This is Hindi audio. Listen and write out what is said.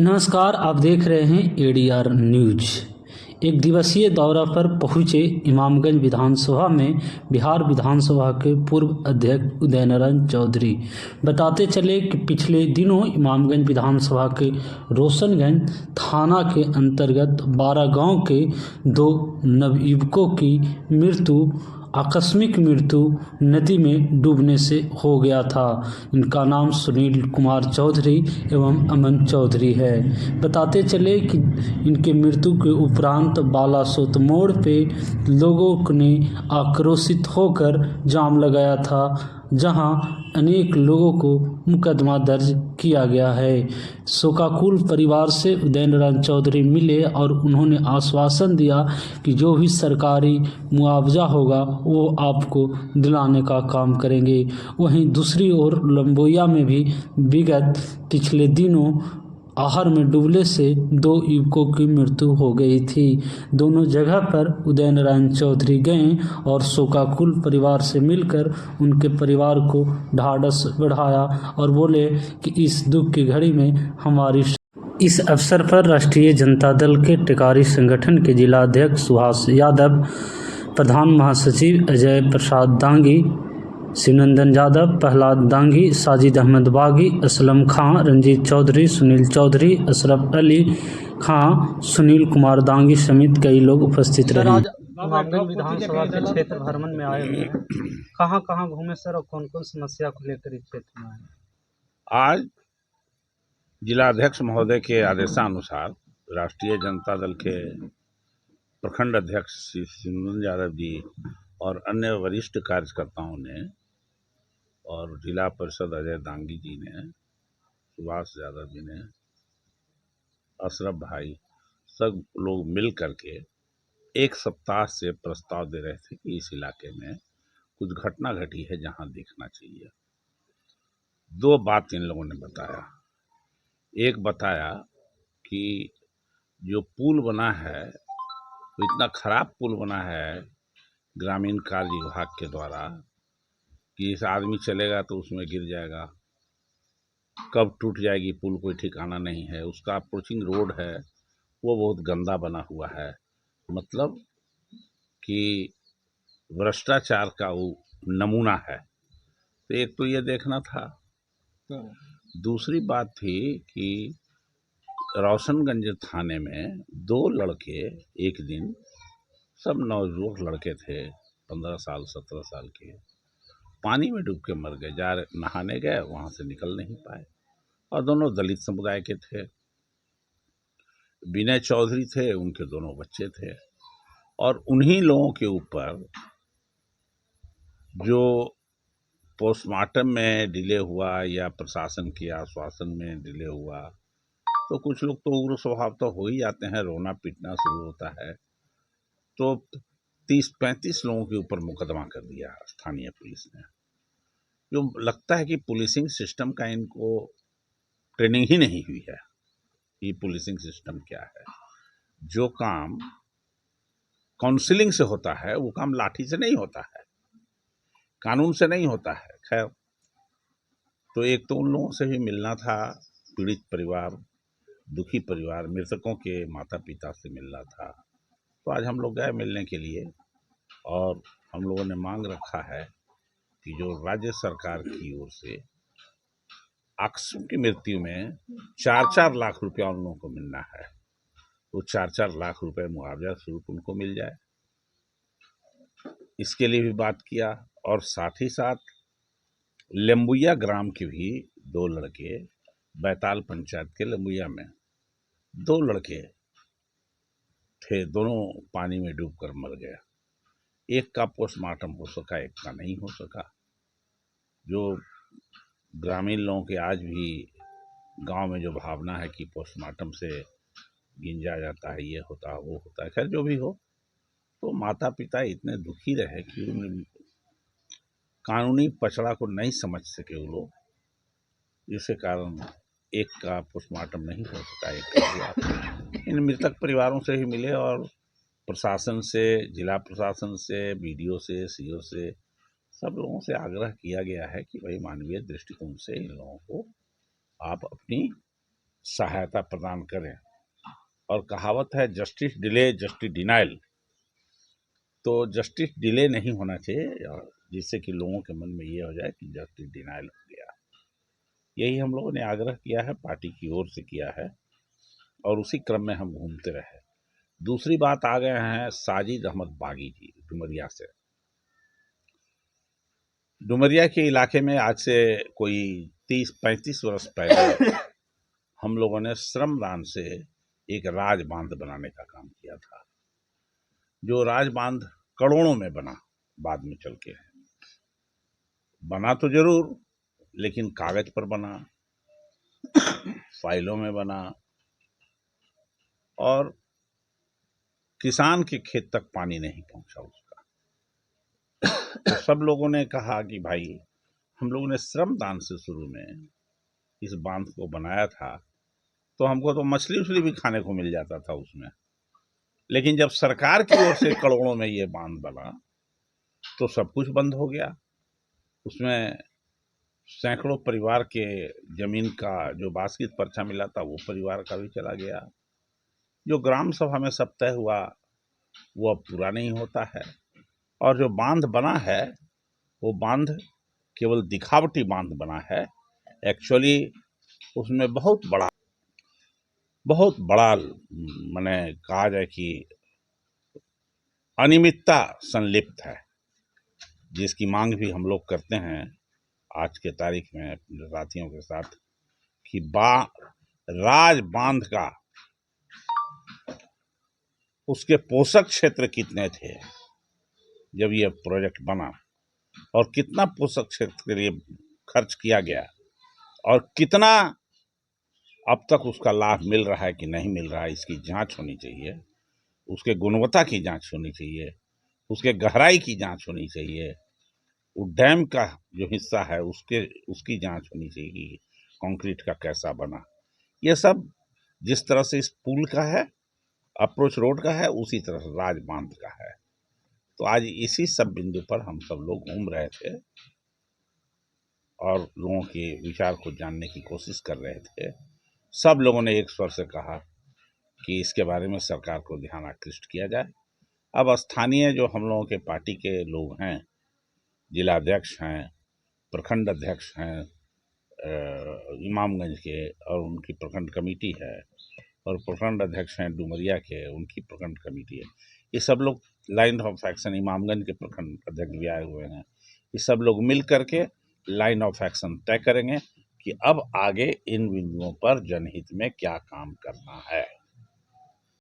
नमस्कार, आप देख रहे हैं एडीआर न्यूज। एक दिवसीय दौरा पर पहुंचे इमामगंज विधानसभा में बिहार विधानसभा के पूर्व अध्यक्ष उदयनारायण चौधरी बताते चले कि पिछले दिनों इमामगंज विधानसभा के रोशनगंज थाना के अंतर्गत 12 गांव के 2 नवयुवकों की आकस्मिक मृत्यु नदी में डूबने से हो गया था। इनका नाम सुनील कुमार चौधरी एवं अमन चौधरी है। बताते चले कि इनके मृत्यु के उपरांत बालासोत मोड़ पे लोगों ने आक्रोशित होकर जाम लगाया था, जहां अनेक लोगों को मुकदमा दर्ज किया गया है। शोकाकुल परिवार से उदयनारायण चौधरी मिले और उन्होंने आश्वासन दिया कि जो भी सरकारी मुआवजा होगा वो आपको दिलाने का काम करेंगे। वहीं दूसरी ओर लंबोया में भी विगत पिछले दिनों आहर में डूबने से 2 युवकों की मृत्यु हो गई थी। दोनों जगह पर उदयनारायण चौधरी गए और शोकाकुल परिवार से मिलकर उनके परिवार को ढाढ़स बढ़ाया और बोले कि इस दुख की घड़ी में हमारी। इस अवसर पर राष्ट्रीय जनता दल के टेकारी संगठन के जिलाध्यक्ष सुभाष यादव, प्रधान महासचिव अजय प्रसाद दांगी, शिवनंदन यादव, प्रहलाद दांगी, साजिद अहमद बागी, असलम खां, रंजीत चौधरी, सुनील चौधरी, अशरफ अली खां, सुनील कुमार दांगी समेत कई लोग उपस्थित रहे। इमामगंज विधानसभा के क्षेत्र भ्रमण में आए हुए हैं, कहाँ घूमे सर और कौन कौन समस्या को लेकर इस क्षेत्र में आए? आज जिलाध्यक्ष महोदय के आदेशानुसार राष्ट्रीय जनता दल के प्रखंड अध्यक्ष श्री शिवनंदन यादव जी और अन्य वरिष्ठ कार्यकर्ताओं ने और जिला परिषद अजय दांगी जी ने, सुभाष यादव जी ने, अशरफ भाई, सब लोग मिल करके एक सप्ताह से प्रस्ताव दे रहे थे कि इस इलाके में कुछ घटना घटी है जहां देखना चाहिए। 2 बात इन लोगों ने बताया। एक बताया कि जो पुल बना है तो इतना खराब पुल बना है ग्रामीण कार्य विभाग के द्वारा कि इस आदमी चलेगा तो उसमें गिर जाएगा, कब टूट जाएगी पुल कोई ठिकाना नहीं है। उसका अप्रोचिंग रोड है वो बहुत गंदा बना हुआ है, मतलब कि भ्रष्टाचार का वो नमूना है। तो एक तो ये देखना था। दूसरी बात थी कि रोशनगंज थाने में 2 लड़के एक दिन, सब नौजुवक लड़के थे, 15 साल 17 साल के, पानी में डूब के मर गए। नहाने गए, वहां से निकल नहीं पाए और दोनों दलित समुदाय के थे। विनय चौधरी थे, उनके दोनों बच्चे थे और उन्हीं लोगों के ऊपर जो पोस्टमार्टम में डिले हुआ या प्रशासन के आश्वासन में डिले हुआ, तो कुछ लोग तो उग्र स्वभाव तो हो ही जाते हैं, रोना पीटना शुरू होता है। तो 30-35 लोगों के ऊपर मुकदमा कर दिया स्थानीय पुलिस ने। जो लगता है कि पुलिसिंग सिस्टम का इनको ट्रेनिंग ही नहीं हुई है। ये पुलिसिंग सिस्टम क्या है? जो काम काउंसलिंग से होता है वो काम लाठी से नहीं होता है, कानून से नहीं होता है। खैर, तो एक तो उन लोगों से भी मिलना था, पीड़ित परिवार, दुखी परिवार, मृतकों के माता पिता से मिलना था। तो आज हम लोग गए मिलने के लिए और हम लोगों ने मांग रखा है कि जो राज्य सरकार की ओर से आकस्मिक मृत्यु में 4-4 लाख रुपया उन लोगों को मिलना है, वो 4-4 लाख रुपए मुआवजा स्वरूप उनको मिल जाए, इसके लिए भी बात किया। और साथ ही साथ लंबुया ग्राम के भी 2 लड़के, बैताल पंचायत के लंबुया में 2 लड़के थे, दोनों पानी में डूबकर मर गए। एक का पोस्टमार्टम हो सका, एक का नहीं हो सका। जो ग्रामीण लोगों के आज भी गांव में जो भावना है कि पोस्टमार्टम से गिंजा जाता है, ये होता वो होता है, खैर जो भी हो, तो माता पिता इतने दुखी रहे कि उन कानूनी पचड़ा को नहीं समझ सके वो लोग, जिसके कारण एक का पोस्टमार्टम नहीं हो सका, एक का हुआ। इन मृतक परिवारों से ही मिले और प्रशासन से, जिला प्रशासन से, बीडीओ से, सीओ से, सब लोगों से आग्रह किया गया है कि भाई मानवीय दृष्टिकोण से इन लोगों को आप अपनी सहायता प्रदान करें। और कहावत है जस्टिस डिले जस्टिस डिनाइल, तो जस्टिस डिले नहीं होना चाहिए और जिससे कि लोगों के मन में ये हो जाए कि जस्टिस डिनाइल हो गया। यही हम लोगों ने आग्रह किया है, पार्टी की ओर से किया है और उसी क्रम में हम घूमते रहे। दूसरी बात, आ गए हैं साजिद अहमद बागी जी डुमरिया से। डुमरिया के इलाके में आज से कोई 30-35 वर्ष पहले हम लोगों ने श्रमदान से एक राज बांध बनाने का काम किया था, जो राज बांध करोड़ों में बना। बाद में चल के बना तो जरूर, लेकिन कागज पर बना, फाइलों में बना और किसान के खेत तक पानी नहीं पहुंचा उसका। तो सब लोगों ने कहा कि भाई, हम लोगों ने श्रमदान से शुरू में इस बांध को बनाया था, तो हमको तो मछली उछली भी खाने को मिल जाता था उसमें। लेकिन जब सरकार की ओर से करोड़ों में ये बांध बना तो सब कुछ बंद हो गया। उसमें सैकड़ों परिवार के जमीन का जो बास्कित पर्चा मिला था वो परिवार का भी चला गया। जो ग्राम सभा में सब तय हुआ वो अब पूरा नहीं होता है। और जो बांध बना है वो बांध केवल दिखावटी बांध बना है। एक्चुअली उसमें बहुत बड़ा माने कहा जाए कि अनियमितता संलिप्त है, जिसकी मांग भी हम लोग करते हैं आज के तारीख में अपने साथियों के साथ कि राज बांध का उसके पोषक क्षेत्र कितने थे जब ये प्रोजेक्ट बना, और कितना पोषक क्षेत्र के लिए खर्च किया गया और कितना अब तक उसका लाभ मिल रहा है कि नहीं मिल रहा है, इसकी जांच होनी चाहिए। उसके गुणवत्ता की जांच होनी चाहिए, उसके गहराई की जांच होनी चाहिए, वो डैम का जो हिस्सा है उसकी जांच होनी चाहिए कि कंक्रीट का कैसा बना। ये सब जिस तरह से इस पुल का है, अप्रोच रोड का है, उसी तरह से राज बांध का है। तो आज इसी सब बिंदु पर हम सब लोग घूम रहे थे और लोगों के विचार को जानने की कोशिश कर रहे थे। सब लोगों ने एक स्वर से कहा कि इसके बारे में सरकार को ध्यान आकृष्ट किया जाए। अब स्थानीय जो हम लोगों के पार्टी के लोग हैं, जिलाध्यक्ष हैं, प्रखंड अध्यक्ष हैं इमामगंज के, और उनकी प्रखंड कमेटी है, और प्रखंड अध्यक्ष हैं डुमरिया के, उनकी प्रखंड कमेटी है। ये सब लोग लाइन ऑफ एक्शन, इमामगंज के प्रखंड अध्यक्ष भी आए हुए हैं, ये सब लोग मिल करके लाइन ऑफ एक्शन तय करेंगे कि अब आगे इन बिंदुओं पर जनहित में क्या काम करना है।